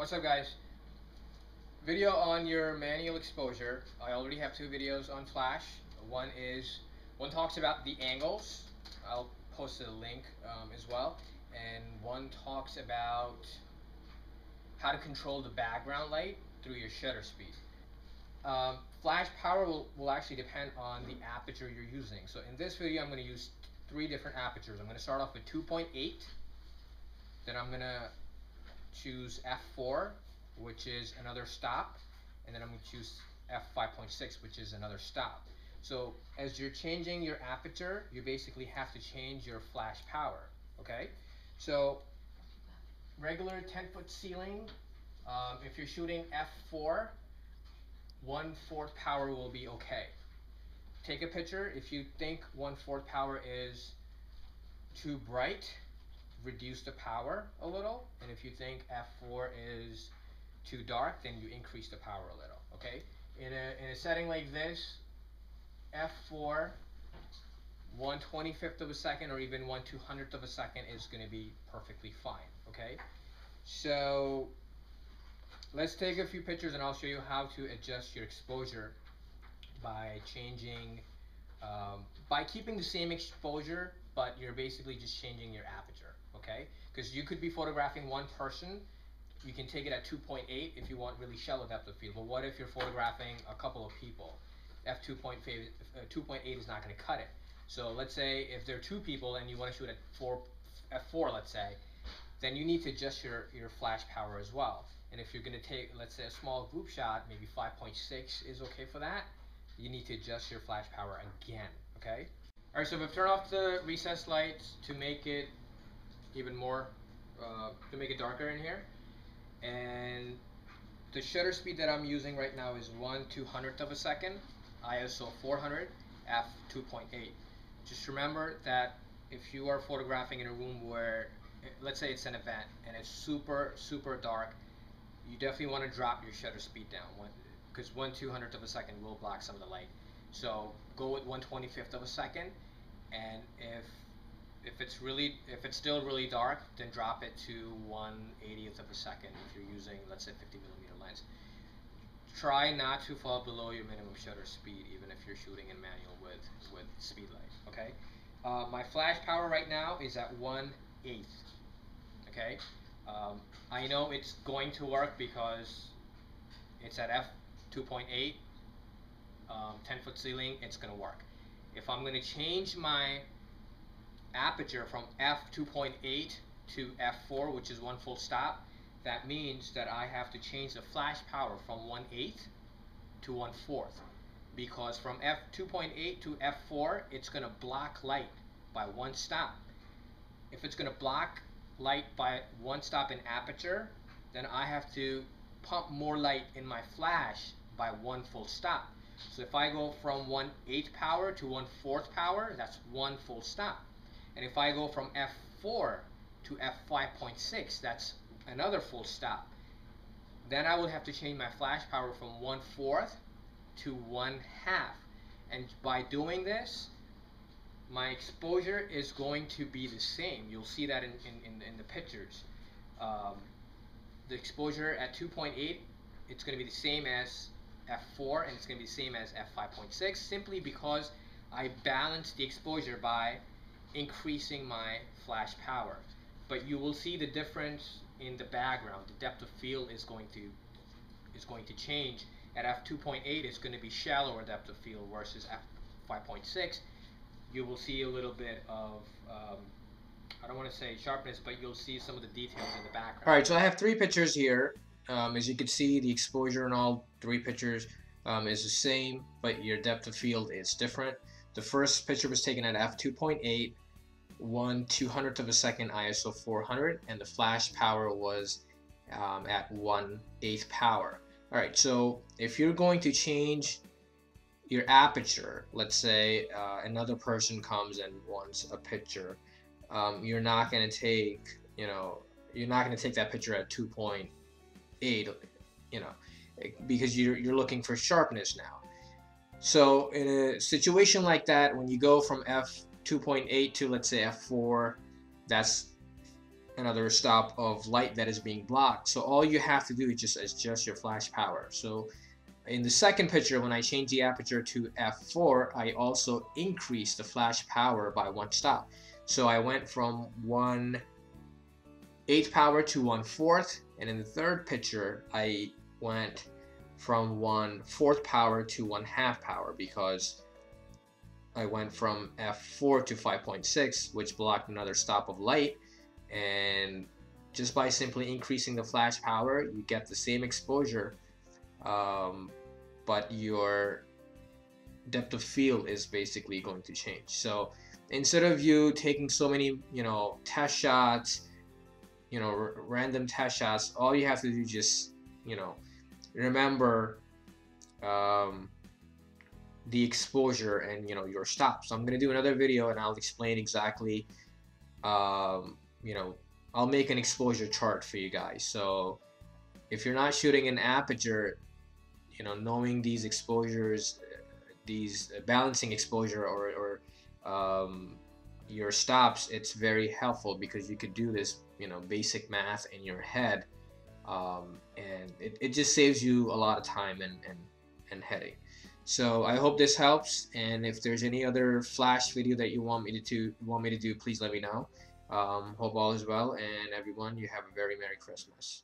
What's up, guys? Video on your manual exposure. I already have two videos on Flash. One talks about the angles. I'll post a link as well. And one talks about how to control the background light through your shutter speed. Flash power will actually depend on the aperture you're using. So in this video, I'm going to use three different apertures. I'm going to start off with 2.8. Then I'm going to choose f4, which is another stop, and then I'm going to choose f5.6, which is another stop. So as you're changing your aperture, you basically have to change your flash power. Okay, so regular 10-foot ceiling, if you're shooting f4, 1/4 power will be okay. Take a picture. If you think 1/4 power is too bright, reduce the power a little, and if you think f4 is too dark, then you increase the power a little. Okay, in a setting like this, f4 1/25th of a second or even 1/200th of a second is going to be perfectly fine. Okay, so let's take a few pictures and I'll show you how to adjust your exposure by changing by keeping the same exposure, but you're basically just changing your aperture. Okay, because you could be photographing one person, you can take it at 2.8 if you want really shallow depth of field. But what if you're photographing a couple of people? f2.8 is not going to cut it. So let's say if there are two people and you want to shoot at f4, let's say, then you need to adjust your flash power as well. And if you're going to take, let's say, a small group shot, maybe 5.6 is okay for that, you need to adjust your flash power again. Okay. All right. So we've turned off the recessed lights to make it even more, to make it darker in here. And the shutter speed that I'm using right now is 1/200th of a second, ISO 400, f2.8. Just remember that if you are photographing in a room where, let's say it's an event and it's super dark, you definitely want to drop your shutter speed down, because 1/200th of a second will block some of the light. So go with 1/25th of a second, and if it's still really dark, then drop it to 1/80th of a second if you're using, let's say, 50mm lens. Try not to fall below your minimum shutter speed, even if you're shooting in manual with speed light. Okay, my flash power right now is at 1/8. Okay, I know it's going to work because it's at f2.8, 10-foot ceiling. It's going to work. If I'm going to change my aperture from f2.8 to f4, which is one full stop, that means that I have to change the flash power from 1/8 to 1/4, because from f2.8 to f4 it's going to block light by one stop. If it's going to block light by one stop in aperture, then I have to pump more light in my flash by one full stop. So if I go from 1/8 power to 1/4 power, that's one full stop. And if I go from f4 to f5.6, that's another full stop. Then I would have to change my flash power from 1/4 to 1/2. And by doing this, my exposure is going to be the same. You'll see that in the pictures. The exposure at 2.8, it's going to be the same as f4, and it's going to be the same as f5.6, simply because I balanced the exposure by increasing my flash power. But you will see the difference in the background. The depth of field is going to change. At f2.8, it's going to be shallower depth of field, versus f5.6 you will see a little bit of I don't want to say sharpness, but you'll see some of the details in the background. Alright, so I have three pictures here. As you can see, the exposure in all three pictures is the same, but your depth of field is different. The first picture was taken at f2.8, 1/200th of a second, ISO 400, and the flash power was at 1/8 power. Alright, so if you're going to change your aperture, let's say another person comes and wants a picture, you're not going to take, that picture at 2.8, because you're looking for sharpness now. So in a situation like that, when you go from f2.8 to, let's say, f4, that's another stop of light that is being blocked. So all you have to do is just adjust your flash power. So in the second picture, when I changed the aperture to f4, I also increased the flash power by 1 stop. So I went from 1/8 power to 1/4, and in the third picture I went from 1/4 power to 1/2 power, because I went from f4 to 5.6, which blocked another stop of light. And just by simply increasing the flash power, you get the same exposure, but your depth of field is basically going to change. So instead of you taking so many, test shots, random test shots, all you have to do is just, remember the exposure and your stop. So I'm gonna do another video and I'll explain exactly, I'll make an exposure chart for you guys. So if you're not shooting an aperture, knowing these exposures, these balancing exposure or your stops, it's very helpful, because you could do this, basic math in your head, and it just saves you a lot of time and headache. So I hope this helps, and if there's any other flash video that you want me to do, please let me know. Hope all is well, and everyone, you have a very Merry Christmas.